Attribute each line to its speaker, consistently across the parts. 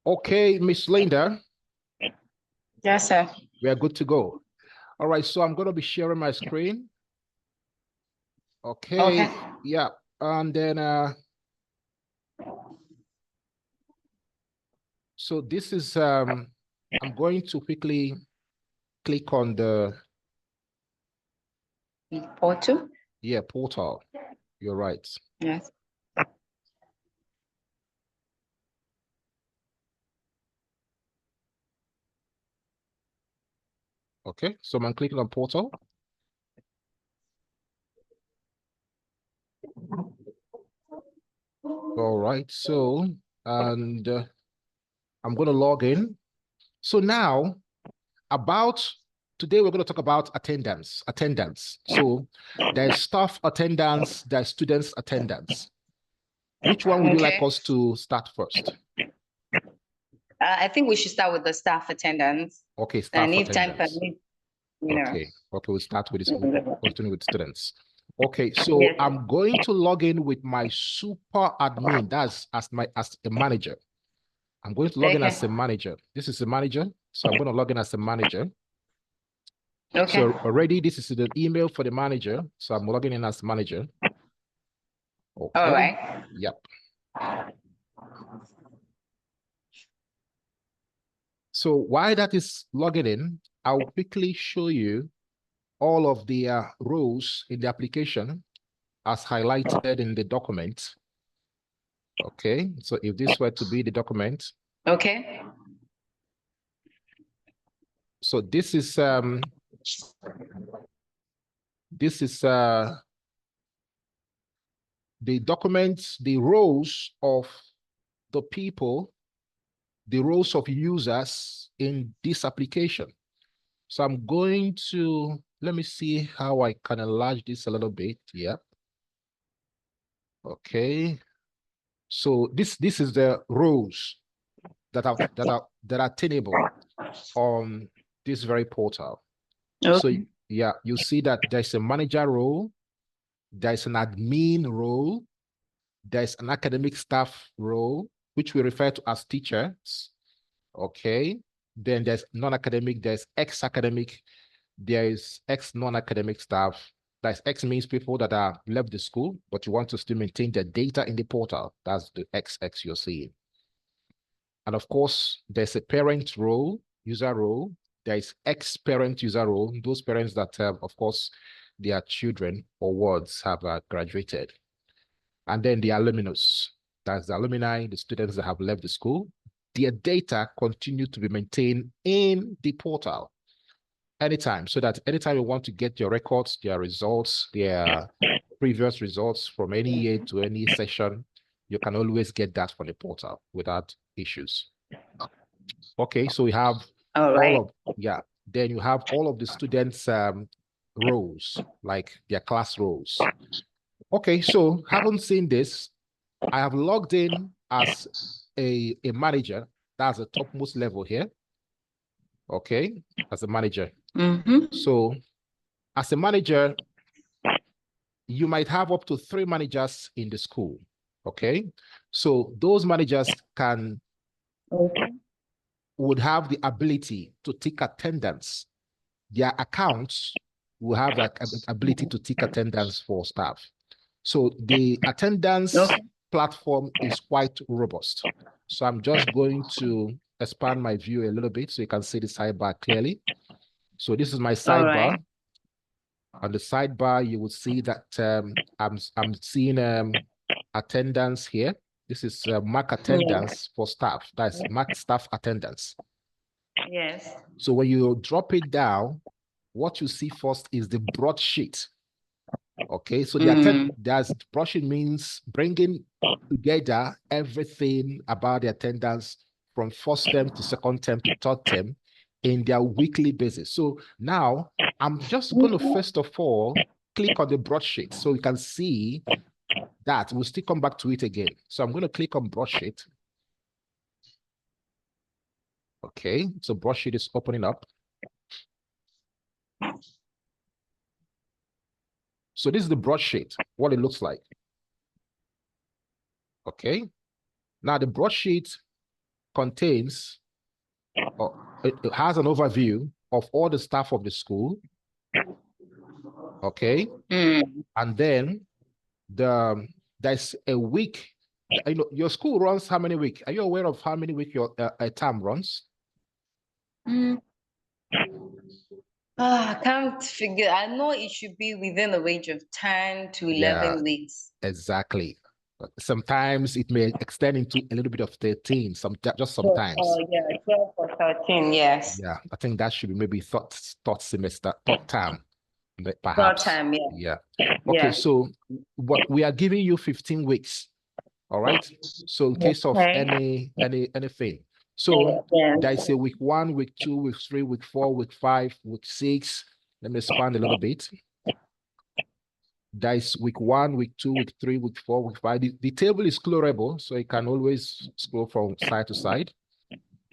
Speaker 1: Okay, Miss Linda.
Speaker 2: Yes, sir.
Speaker 1: We are good to go. All right, so I'm going to be sharing my screen. Okay. Yeah, and then so this is I'm going to quickly click on the
Speaker 2: portal.
Speaker 1: Yeah, portal. You're right.
Speaker 2: Yes.
Speaker 1: Okay, so I'm clicking on portal. All right, so and I'm going to log in. So now today we're going to talk about attendance. So there's staff attendance, there's students attendance. Which one would you like us to start first?
Speaker 2: I think we should start with the staff attendance.
Speaker 1: Okay, staff
Speaker 2: and
Speaker 1: attendance.
Speaker 2: Time permits,
Speaker 1: Okay, we'll start with this. Continue with students. Okay, so yes. I'm going to log in with my super admin. That's as a manager. I'm going to log in as a manager. This is a manager, so I'm going to log in as a manager. Okay. So already this is the email for the manager. So I'm logging in as manager. Okay.
Speaker 2: All right.
Speaker 1: Yep. So while that is logging in, I'll quickly show you all of the rows in the application as highlighted in the document. Okay, so if this were to be the document.
Speaker 2: Okay.
Speaker 1: So this is the document, the rows of the people, the rows of users in this application. So I'm going to, let me see how I can enlarge this a little bit. Yeah. Okay. So this is the rows that are tenable on this very portal. Okay. So yeah, you see that there's a manager role, there's an admin role, there's an academic staff role, which we refer to as teachers. Okay. Then there's non-academic, there's ex-academic, there is ex-non-academic staff. That's X means people that are left the school, but you want to still maintain the data in the portal. That's the XX you're seeing. And of course, there's a parent role, user role. There is ex-parent user role. Those parents that have, of course, their children or wards have graduated. And then the alumnus. That's the alumni, the students that have left the school. Their data continue to be maintained in the portal anytime, so that anytime you want to get your records, their results, their previous results from any year to any session, you can always get that from the portal without issues. Okay, so we have then you have all of the students' roles, like their class roles. Okay, so having seen this, I have logged in as a manager. That's the topmost level here. Okay, as a manager. Mm-hmm. So as a manager, you might have up to 3 managers in the school. Okay, so those managers would have the ability to take attendance. Their accounts will have that ability to take attendance for staff. So the attendance platform is quite robust. So I'm just going to expand my view a little bit so you can see the sidebar clearly. So this is my sidebar. Right. On the sidebar, you will see that I'm seeing attendance here. This is mark attendance for staff. That's mark staff attendance.
Speaker 2: Yes.
Speaker 1: So when you drop it down, what you see first is the broadsheet. Okay, so the broadsheet means bringing together everything about the attendance from first term to second term to third term in their weekly basis. So now I'm just going to first of all click on the broadsheet so you can see that. We'll still come back to it again. So I'm going to click on broadsheet. Okay, so broadsheet is opening up. So this is the broadsheet, what it looks like. Okay, now the broadsheet contains, or it has an overview of all the staff of the school. Okay. And then there's a week. You know, your school runs how many weeks? Are you aware of how many weeks your a term runs?
Speaker 2: I can't figure. I know it should be within the range of 10 to 11 weeks.
Speaker 1: Exactly. Sometimes it may extend into a little bit of 13, just sometimes.
Speaker 2: Yeah, 12 or 13, yes.
Speaker 1: Yeah, I think that should be maybe third semester, third term, perhaps.
Speaker 2: Third term,
Speaker 1: yeah. Okay, so what we are giving you 15 weeks. All right. So in case of anything. So there is a week 1, week 2, week 3, week 4, week 5, week 6. Let me expand a little bit. There is week 1, week 2, week 3, week 4, week 5. The table is scrollable, so you can always scroll from side to side.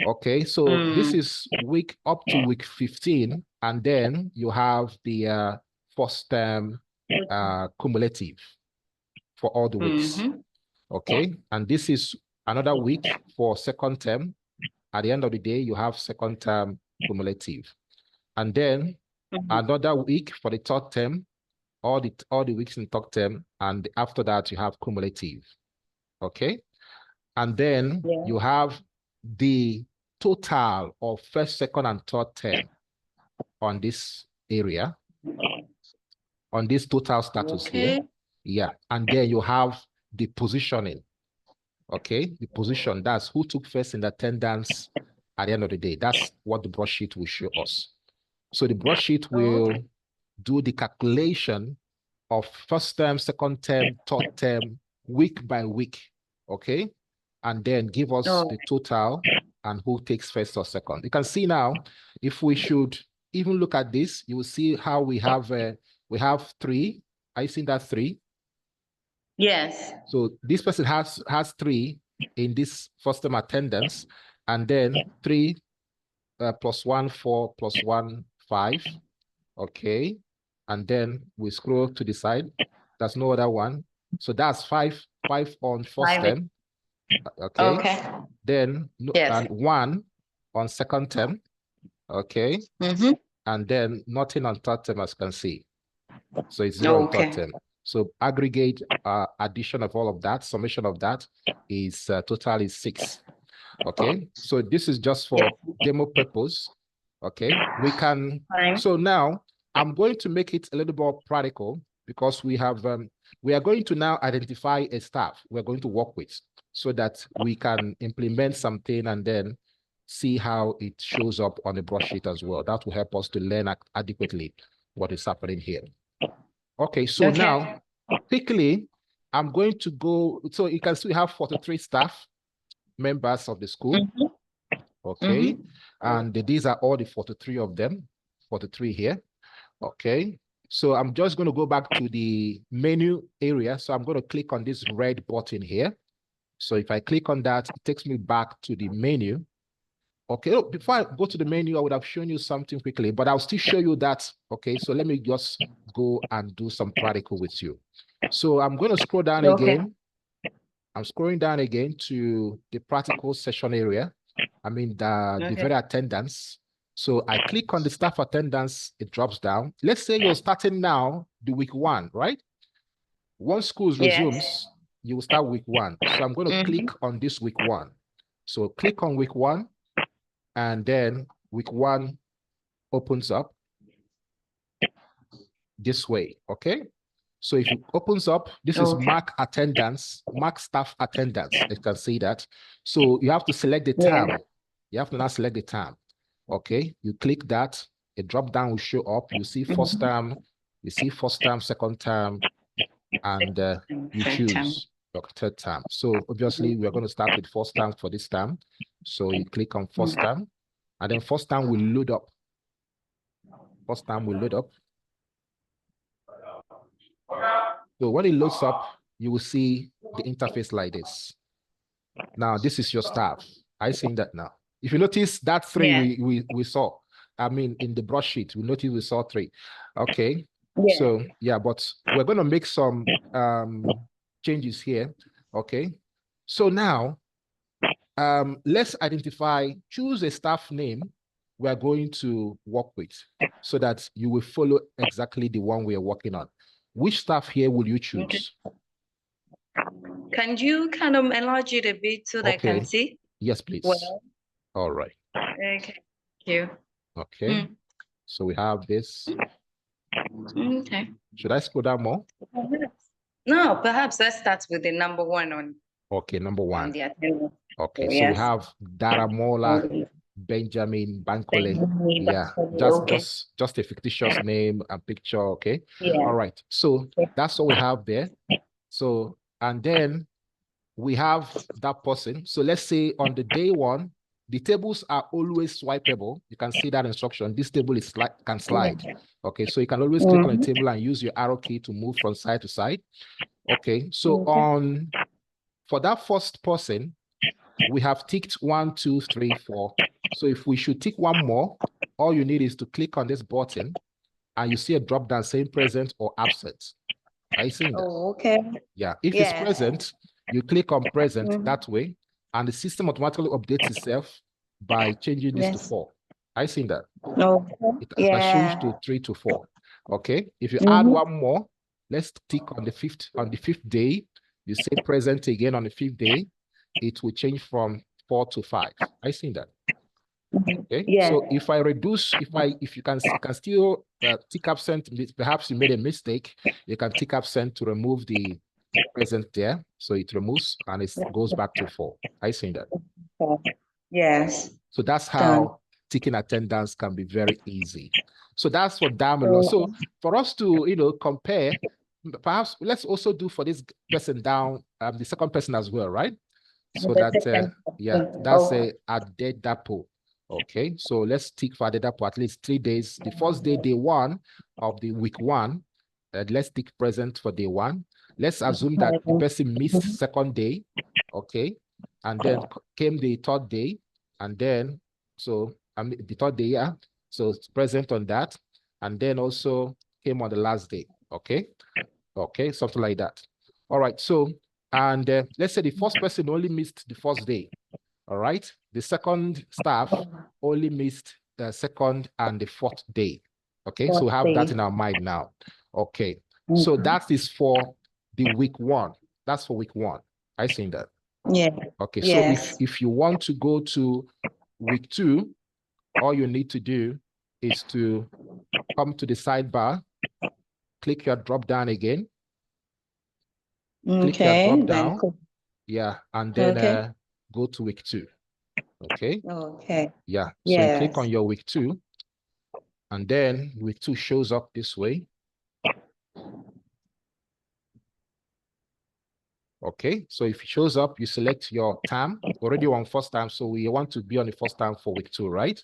Speaker 1: Okay, so this is week up to week 15, and then you have the first term cumulative for all the weeks. Okay, and this is another week for second term. At the end of the day, you have second term cumulative. And then another week for the third term, all the weeks in third term, and after that you have cumulative. Okay, and then you have the total of first, second, and third term on this area, on this total status here. Yeah, and then you have the positioning. Okay, the position, that's who took first in the attendance at the end of the day. That's what the broadsheet will show us. So the broadsheet will do the calculation of first term, second term, third term, week by week. Okay, and then give us the total and who takes first or second. You can see now, if we should even look at this, you will see how we have 3. Are you seeing that 3?
Speaker 2: Yes.
Speaker 1: So this person has 3 in this first term attendance, and then 3 plus 1, 4 plus 1, 5. Okay. And then we scroll to the side. There's no other one. So that's 5 on first term. Okay. Then and 1 on second term. Okay. And then nothing on third term, as you can see. So it's 0 on third term. So aggregate addition of all of that, summation of that is total is 6. Okay, so this is just for demo purpose. Okay, we can. So now I'm going to make it a little more practical, because we have we are going to now identify a staff we're going to work with, so that we can implement something and then see how it shows up on the broadsheet as well. That will help us to learn adequately what is happening here. Okay, so now quickly, I'm going to go. So you can see we have 43 staff members of the school. Okay, and these are all the 43 of them, 43 here. Okay, so I'm just going to go back to the menu area. So I'm going to click on this red button here. So if I click on that, it takes me back to the menu. Okay, oh, before I go to the menu, I would have shown you something quickly, but I'll still show you that. Okay, so let me just go and do some practical with you. So I'm going to scroll down again. I'm scrolling down again to the practical session area. I mean, the very attendance. So I click on the staff attendance, it drops down. Let's say you're starting now the week 1, right? Once school resumes, you will start week 1. So I'm going to click on this week 1. So click on week 1. And then week 1 opens up this way, okay? So if it opens up, this is mark attendance, mark staff attendance. You can see that. So you have to select the term. You have to now select the term, okay? You click that, a drop down will show up. You see first term, you see first term, second term, and you choose your third term. So obviously we're going to start with first term for this term. So you click on first term, and then first term will load up. First term will load up. So when it loads up, you will see the interface like this. Now, this is your staff. Are you seeing that now? If you notice that 3 we saw, I mean, in the broadsheet, we noticed we saw 3. Okay. So yeah, but we're going to make some changes here. Okay. So now let's identify, choose a staff name we're going to work with so that you will follow exactly the one we are working on. Which staff here will you choose?
Speaker 2: Can you kind of enlarge it a bit so that I can see?
Speaker 1: Yes, please.
Speaker 2: Well,
Speaker 1: all right.
Speaker 2: Okay. Thank you.
Speaker 1: Okay. So we have this.
Speaker 2: Okay.
Speaker 1: Should I scroll down more?
Speaker 2: No, perhaps let's start with the number one on.
Speaker 1: Okay, number one.
Speaker 2: On the attendance.
Speaker 1: Okay, so we have Daramola Benjamin Bankole. Yeah, just a fictitious name and picture. Okay. Yeah. All right. So that's what we have there. So, and then we have that person. So let's say on the day one, the tables are always swipeable. You can see that instruction. This table is can slide. Okay, so you can always click on the table and use your arrow key to move from side to side. Okay, so for that first person, we have ticked 1, 2, 3, 4. So if we should tick one more, all you need is to click on this button and you see a drop down saying present or absent. Are you seeing that? Oh, okay. Yeah, if it's present, you click on present that way, and the system automatically updates itself by changing this to 4. Are you seeing that? No. It changed to 3 to 4. Okay. If you add one more, let's tick on the fifth day. You say present again on the 5th day. It will change from 4 to 5. I seen that. Okay. Yeah. So if I reduce, if you can still tick absent, perhaps you made a mistake, you can tick absent to remove the present there. So it removes and it goes back to 4. I seen that. Yes. So that's how ticking attendance can be very easy. So that's for 𝘠𝑚. So for us to compare, perhaps let's also do for this person down, the second person as well, right? So that that's a Adedapo. Okay, so let's tick for Adedapo at least 3 days. The first day, day 1 of the week 1, let's tick present for day 1. Let's assume that the person missed second day, okay, and then came the 3rd day, and then the 3rd day, so it's present on that, and then also came on the last day, okay, something like that. All right, so. And let's say the first person only missed the first day. All right. The second staff only missed the 2nd and the 4th day. Okay. So we have that in our mind now. Okay. So that is for the week 1. That's for week 1. I seen that. Yeah. Okay. So if you want to go to week 2, all you need to do is to come to the sidebar, click your drop down again. Click your drop down, and then go to week 2. Okay. Okay. Yeah. So you click on your week 2, and then week 2 shows up this way. Okay. So if it shows up, you select your term. Already on first time, so we want to be on the first time for week 2, right?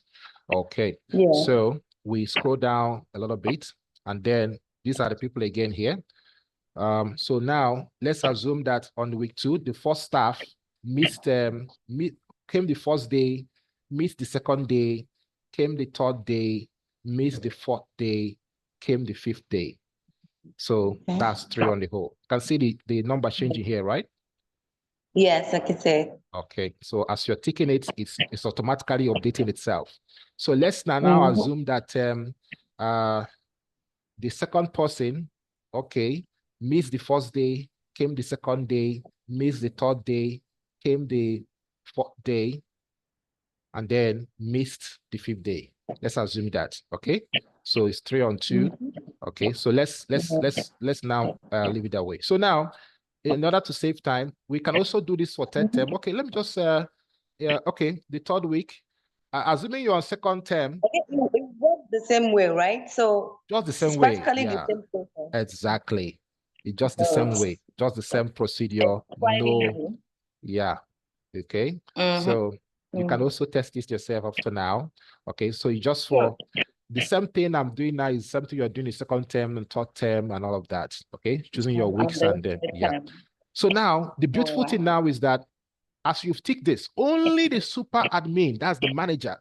Speaker 1: Okay. Yeah. So we scroll down a little bit, and then these are the people again here. So now let's assume that on the week 2, the first staff came the first day, missed the 2nd day, came the 3rd day, missed the 4th day, came the 5th day. So that's 3 on the whole. You can see the number changing here, right? Yes, I can see. Okay, so as you're ticking it, it's automatically updating itself. So let's now assume that the second person, missed the first day, came the 2nd day, missed the 3rd day, came the 4th day, and then missed the 5th day. Let's assume that. Okay, so it's 3 on 2. Okay, so let's now leave it that way. So now, in order to save time, we can also do this for 3rd term. Okay, let me just the 3rd week. Assuming you're on 2nd term. It works the same way, right? So just the same way. Yeah, the same exactly. It's just the same way, just the same procedure. No, yeah, okay. So you can also test this yourself after now. Okay, so you just for the same thing I'm doing now is something you're doing in 2nd term and 3rd term and all of that. Okay, choosing your weeks and then So now the beautiful thing now is that as you've ticked this, only the super admin, that's the manager,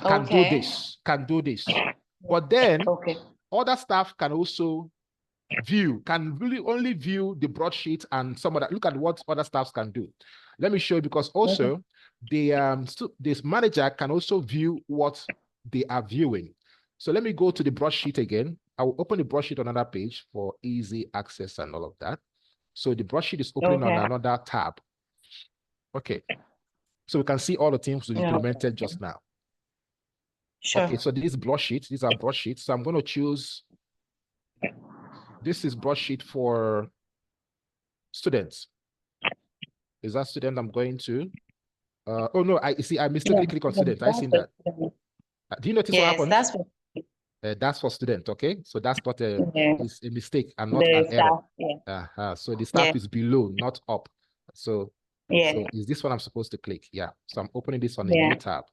Speaker 1: can do this. But then other staff can also can really only view the broadsheet and some of that. Look at what other staffs can do. let me show you, because also this manager can also view what they are viewing. So let me go to the broadsheet again. I will open the broadsheet on another page for easy access and all of that. So the broadsheet is opening on another tab. Okay. So we can see all the things we implemented just now.
Speaker 2: Sure.
Speaker 1: Okay, so these broadsheets, these are broadsheets. So I'm going to choose, this is broadsheet for students. Is that student I'm going to? Oh no, I mistakenly click on student. I seen that. Do you notice what happened? That's for student, okay? So that's not it's a mistake and not an error. So the staff is below, not up. So, so is this one I'm supposed to click? Yeah. So I'm opening this on a new tab.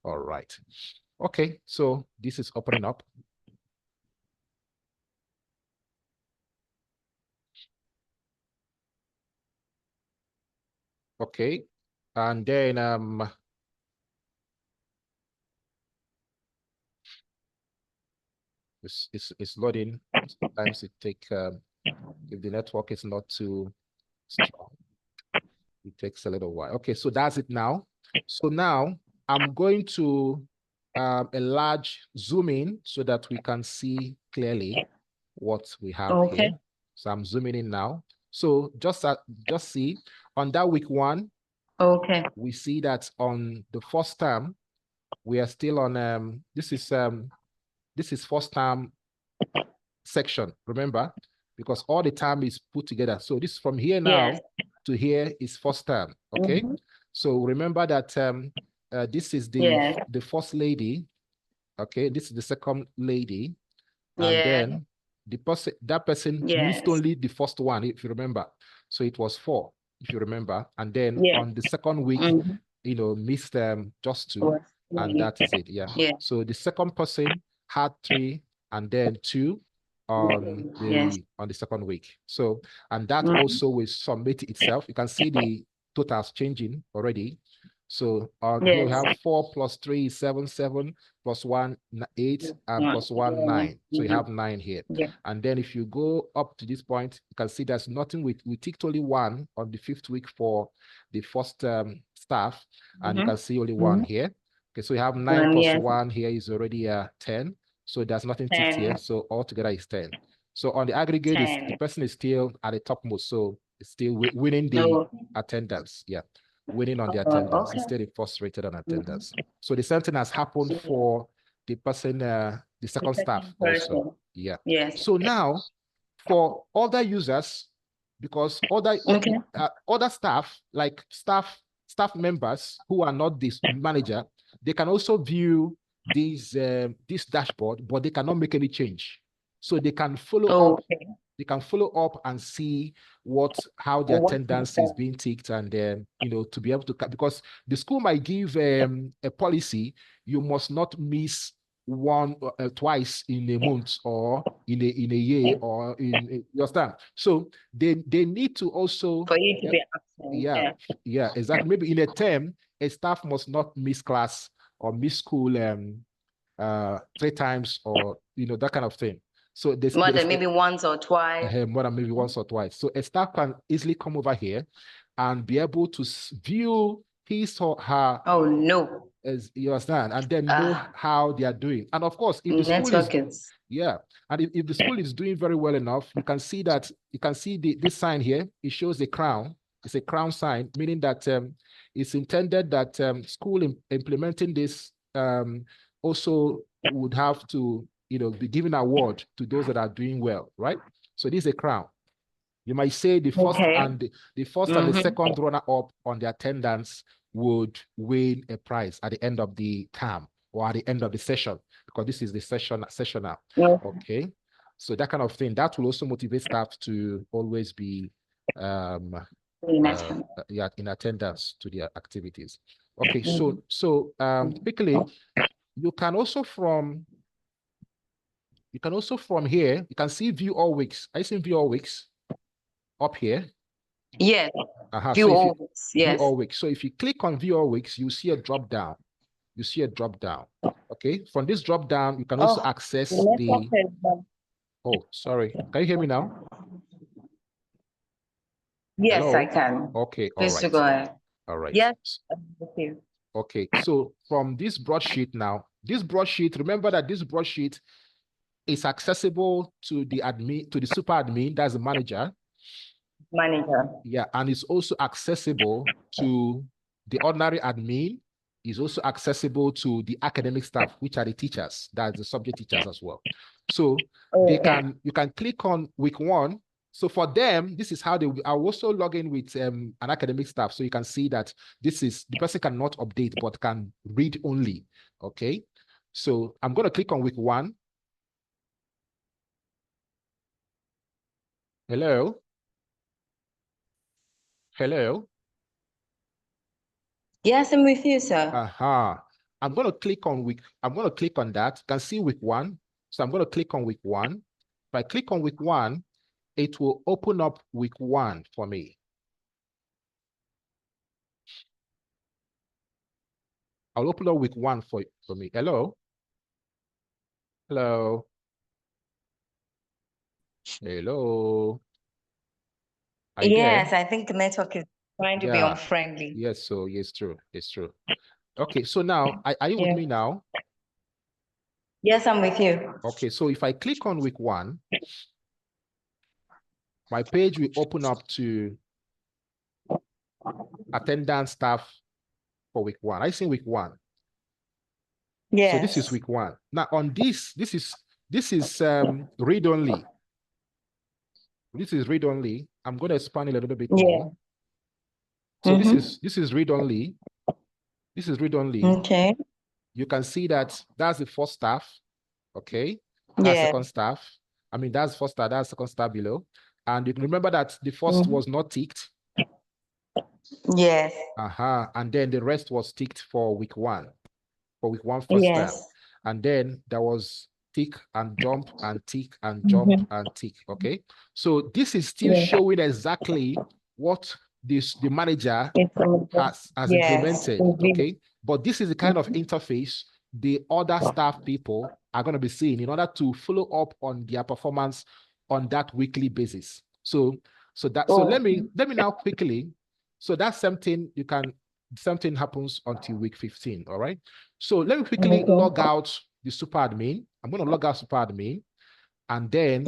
Speaker 1: All right. Okay, so this is opening up. Okay, and then it's loading. Sometimes it take if the network is not too strong, it takes a little while. Okay, so that's it now. So now I'm going to enlarge, zoom in so that we can see clearly what we have here. So I'm zooming in now. So just see on that week 1. We see that on the first term, we are still on this is first term section, remember, because all the term is put together. So this from here now to here is first term. Okay. So remember that this is the first lady. Okay, this is the second lady. And then that person missed only the first one, if you remember. So it was 4, if you remember. And then on the second week, you know, missed just 2, and that is it. Yeah. So the second person had 3 and then 2 on the second week. So, and that also will submit itself. You can see the totals changing already. So here we have 4 plus 3 is 7, 7 plus 1 8, and plus 1 9. So you have 9 here. And then if you go up to this point, you can see there's nothing. We ticked only 1 on the 5th week for the first staff, and you can see only 1 here. Okay, so you have 9 plus 1 here is already 10. So there's nothing ticked here. So altogether is 10. So on the aggregate, the person is still at the topmost. So it's still winning the attendance. Yeah. Winning on the attendance. It's still the first rated on attendance. So the same thing has happened for the person, the second staff also. Yeah. So now for other users, because other staff, like staff members who are not this manager, they can also view this dashboard, but they cannot make any change. So they can follow up. They can follow up and see how the attendance is being ticked, and you know, to be able to, because the school might give a policy, you must not miss twice in a month or in a year or in you understand. So they need to also
Speaker 2: for you to be absent.
Speaker 1: Yeah, exactly. Maybe in a term, a staff must not miss class or miss school 3 times, or you know, that kind of thing. So
Speaker 2: more than maybe once or twice.
Speaker 1: More than maybe once or twice. So a staff can easily come over here and be able to view his or her.
Speaker 2: Oh no!
Speaker 1: As you understand, and then know how they are doing. And of course, if the school is and if the school is doing very well enough, you can see that this sign here. It shows a crown. It's a crown sign, meaning that it's intended that school implementing this also would have to, you know, be giving award to those that are doing well, right? So this is a crown. You might say the first and the second runner up on the attendance would win a prize at the end of the term or at the end of the session, because this is the sessional. Okay, so that kind of thing, that will also motivate staff to always be in attendance to their activities. Okay, so quickly, you can also from here, you can see view all weeks. I see view all weeks up here.
Speaker 2: Yeah.
Speaker 1: View all weeks. Yes. View all weeks. So if you click on view all weeks, you see a drop down. You see a drop down. Okay. From this drop down, you can also access the. Oh, sorry. Can you hear me now?
Speaker 2: Yes,
Speaker 1: Hello?
Speaker 2: I can.
Speaker 1: Okay.
Speaker 2: Please
Speaker 1: all right.
Speaker 2: go ahead.
Speaker 1: All right.
Speaker 2: Yes. Okay.
Speaker 1: Okay. So from this broadsheet now, this broadsheet, remember that this broadsheet is accessible to the admin, to the super admin, that's the manager.
Speaker 2: Manager.
Speaker 1: Yeah, and it's also accessible to the ordinary admin. Is also accessible to the academic staff, which are the teachers, that's the subject teachers as well. So you can click on week 1. So for them, this is how they are also log in with an academic staff. So you can see that this is, the person cannot update, but can read only. Okay. So I'm going to click on week 1. Hello. Hello.
Speaker 2: Yes, I'm with you, sir.
Speaker 1: I'm going to click on that. You can see week 1. So I'm going to click on week 1. If I click on week 1, it will open up week 1 for me. I'll open up week 1 for me. Hello? Hello? Hello?
Speaker 2: Yes, I think the network is trying to be unfriendly.
Speaker 1: Yes, so yes, true. It's true. Okay, so now, are you with me now?
Speaker 2: Yes, I'm with you.
Speaker 1: Okay, so if I click on week 1, my page will open up to attendance staff for week 1. I see week 1.
Speaker 2: Yes.
Speaker 1: So this is week 1. Now on this is read only. This is read only. I'm going to expand it a little bit more. So this is read only. This is read only.
Speaker 2: Okay.
Speaker 1: You can see that that's the first staff. Okay. That's second staff. I mean, that's first star, that's second star below. And you can remember that the first was not ticked.
Speaker 2: Yes.
Speaker 1: And then the rest was ticked for week 1. For week 1 first time. And then there was tick and jump and tick and jump and tick. Okay. So this is still showing exactly what the manager has implemented. Okay. But this is the kind of interface the other staff people are going to be seeing in order to follow up on their performance on that weekly basis. So let me now quickly. So that's something something happens until week 15. All right. So let me quickly log out the super admin. I'm going to log out super admin and then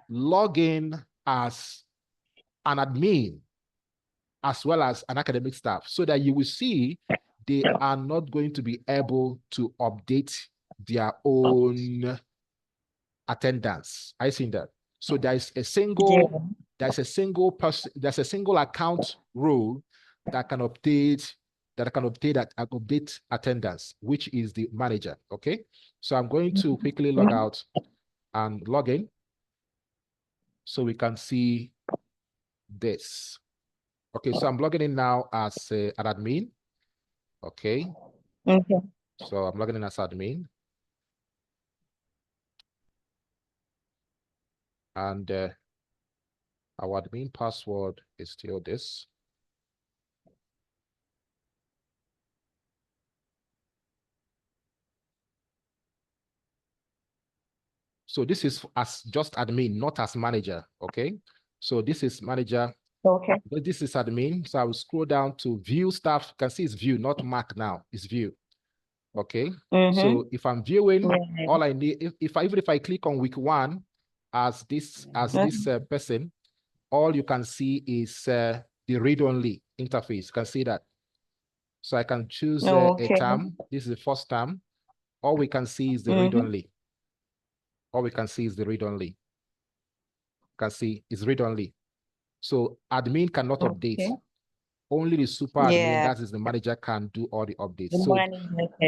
Speaker 1: log in as an admin as well as an academic staff, so that you will see they are not going to be able to update their own attendance. I see that. So there's a single person, there's a single account role that can update attendance, which is the manager. Okay. So I'm going to quickly log out and log in so we can see this. Okay, so I'm logging in now as an admin. Okay. So I'm logging in as admin. And our admin password is still this. So this is as just admin, not as manager. Okay. So this is manager. Okay. This is admin. So I will scroll down to view staff. You can see it's view, not mark now. It's view. Okay. So if I'm viewing, all I need, even if I click on week 1 as this person, all you can see is the read-only interface. You can see that. So I can choose a term. This is the first term. All we can see is the read-only. All we can see is the read-only. You can see it's read-only. So admin cannot update. Only the super admin, that is the manager, can do all the updates. So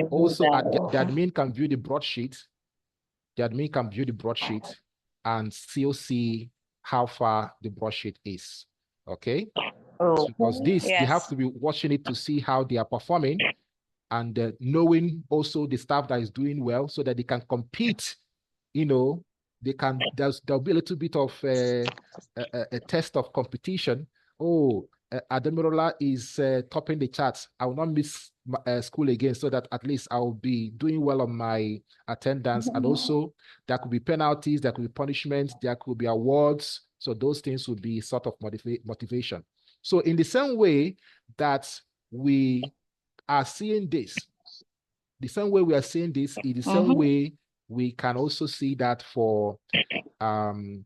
Speaker 1: also the admin can view the broadsheet. The admin can view the broadsheet and still see how far the broadsheet is. Okay. So because this, they have to be watching it to see how they are performing and knowing also the staff that is doing well so that they can compete. You know, there'll be a little bit of a test of competition. Oh, Ademola is topping the charts. I will not miss school again, so that at least I will be doing well on my attendance. And also there could be penalties, there could be punishments, there could be awards. So those things would be sort of motivation. So in the same way that we are seeing this. The same way we are seeing this is the same way we can also see that for the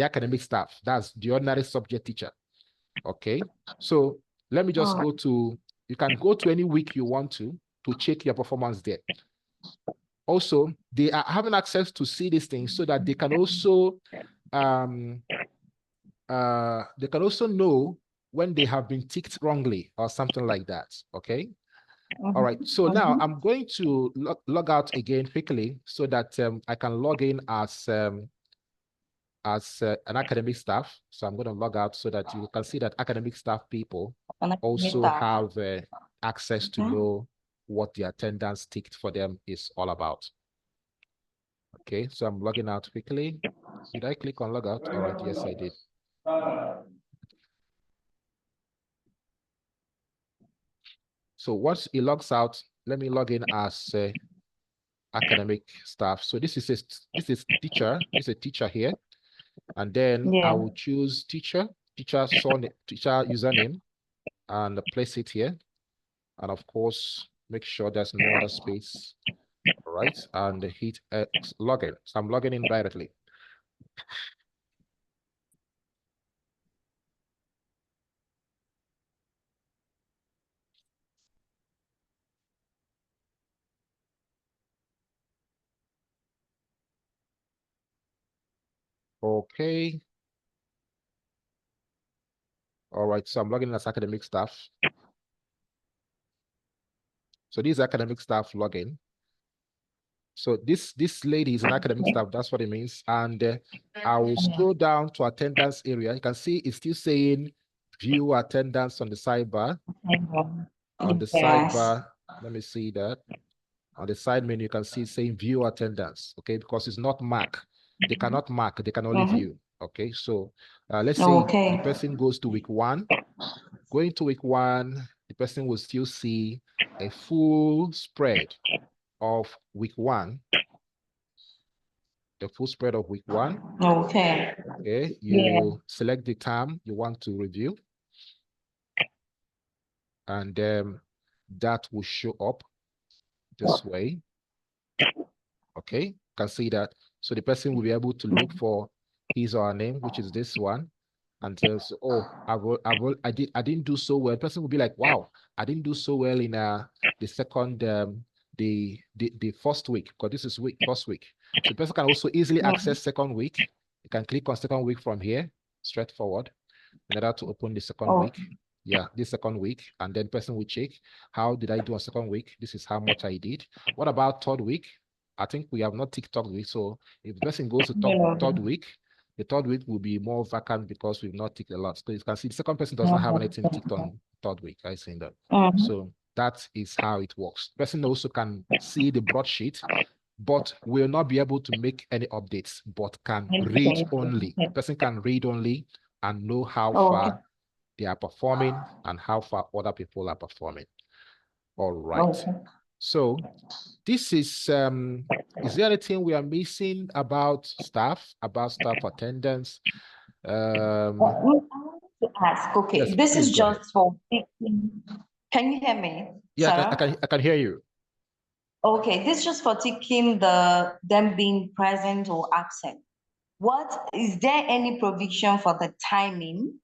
Speaker 1: academic staff. That's the ordinary subject teacher. Okay, so let me just go to, you can go to any week you want to check your performance there. Also, they are having access to see these things so that they can also know when they have been ticked wrongly or something like that. Okay. All right. So now I'm going to log out again quickly so that I can log in as an academic staff. So I'm going to log out so that you can see that academic staff people also have access to know what the attendance ticked for them is all about. Okay, so I'm logging out quickly. Did I click on log out? All right, yes, I did. So once it logs out, let me log in as academic staff. So this is teacher. This is a teacher here, and then I will choose teacher username, and place it here, and of course make sure there's no other space. All right, and hit login. So I'm logging in directly. Okay. All right, so I'm logging in as academic staff. So this is academic staff login. So this lady is an academic staff, that's what it means. And I will scroll down to attendance area. You can see it's still saying view attendance on the sidebar. On the sidebar, let me see that. On the side menu, you can see it's saying view attendance, okay? Because it's not mark. They cannot mark, they can only view, okay? So let's say the person goes to week 1. Going to week 1, the person will still see a full spread of week 1. The full spread of week 1.
Speaker 2: Okay.
Speaker 1: Okay, you select the term you want to review. And that will show up this way. Okay, you can see that. So the person will be able to look for his or her name, which is this one, and tells, oh, I didn't do so well. The person will be like, wow, I didn't do so well in the second the first week, because this is first week. So the person can also easily access second week. You can click on second week from here, straightforward, in order to open the second week. Yeah, this second week, and then person will check, how did I do on second week? This is how much I did. What about third week? I think we have not ticked third week. So if the person goes to third week, the third week will be more vacant because we've not ticked a lot. So you can see the second person does not have anything ticked on third week. I see that. So that is how it works. The person also can see the broadsheet, but will not be able to make any updates, but can read only. The person can read only and know how far they are performing and how far other people are performing. All right. So this is there anything we are missing about staff attendance?
Speaker 2: I want to ask, okay, yes, this is just for taking, can you hear me?
Speaker 1: Yeah, I can hear you.
Speaker 2: Okay, this is just for taking them being present or absent. What is there any provision for the timing?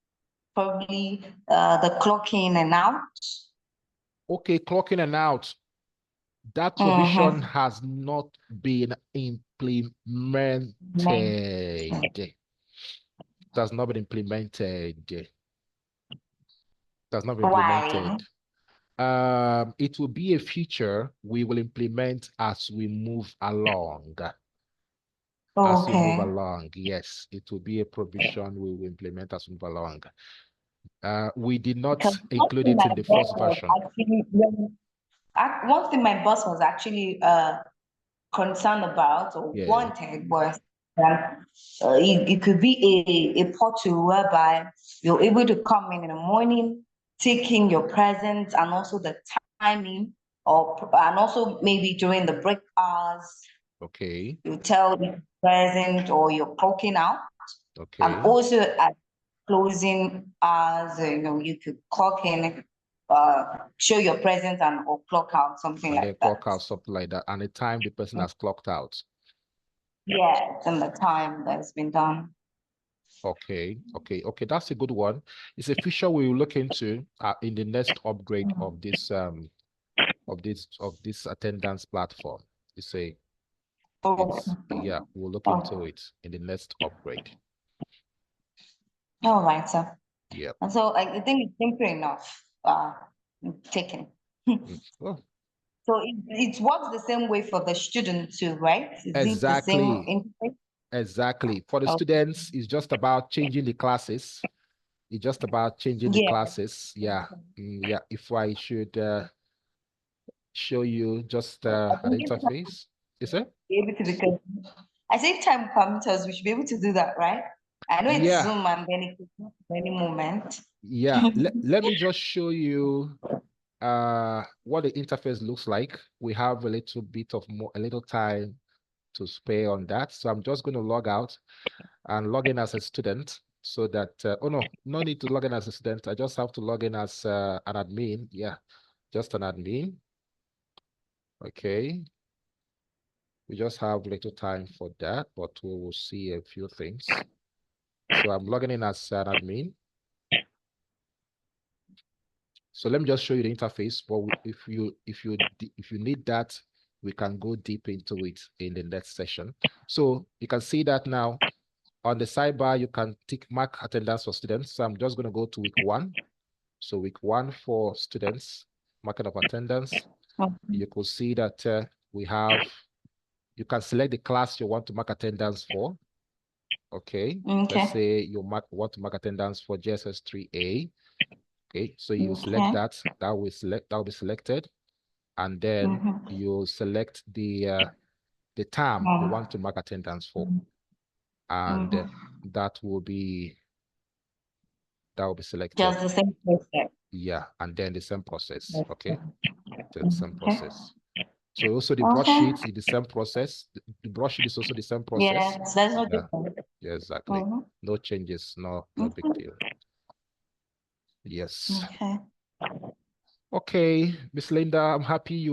Speaker 2: Probably the clock in and out.
Speaker 1: Okay, clock in and out. That provision has not been implemented. It has not been implemented. It has not been implemented.
Speaker 2: Why?
Speaker 1: It will be a feature we will implement as we move along. As we move along, yes, it will be a provision we will implement as we move along. We did not include it in the first version.
Speaker 2: One thing my boss was actually concerned about or wanted was that it could be a portal whereby you're able to come in the morning, taking your presence and also the timing, and also maybe during the break hours.
Speaker 1: Okay.
Speaker 2: You tell the present or you're clocking out.
Speaker 1: Okay.
Speaker 2: And also at closing hours, you could clock in show your presence or clock out, something like that.
Speaker 1: Clock out, something like that, and the time the person has clocked out.
Speaker 2: Yes, and the time that's been done.
Speaker 1: Okay, that's a good one. It's a feature we will look into in the next upgrade of this attendance platform. Yeah, we'll look into it in the next upgrade.
Speaker 2: All right, sir.
Speaker 1: Yeah.
Speaker 2: And so I think it's simple enough. Taken.
Speaker 1: Well,
Speaker 2: so it works the same way for the student too, right? Is
Speaker 1: exactly.
Speaker 2: it the same interface?
Speaker 1: Exactly. For the students, it's just about changing the classes. It's just about changing the classes. Yeah. Yeah. If I should show you just an interface. Is it?
Speaker 2: Be able to, because I think time permits, we should be able to do that, right? I know it's Zoom and then it could any moment.
Speaker 1: Yeah. Let me just show you what the interface looks like. We have a little time to spare on that. So I'm just going to log out and log in as a student so that, oh no need to log in as a student. I just have to log in as an admin. Yeah, just an admin. Okay. We just have little time for that, but we will see a few things. So I'm logging in as an admin. So let me just show you the interface. But if you need that, we can go deep into it in the next session. So you can see that now on the sidebar, you can mark attendance for students. So I'm just going to go to week 1. So week 1 for students, marking of attendance. You could see that you can select the class you want to mark attendance for. Okay. Let's say you want to mark attendance for JSS 3A. Okay. So you select that. That will be selected. And then you select the term you want to mark attendance for, and that will be selected.
Speaker 2: Just the same process.
Speaker 1: Yeah, and then the same process. Okay, the same process. So also the broadsheet is the same process. The broadsheet is also the same process.
Speaker 2: Yes, that's not different.
Speaker 1: Yeah, exactly. No changes. No big deal. Yes. Okay, Miss Linda, I'm happy you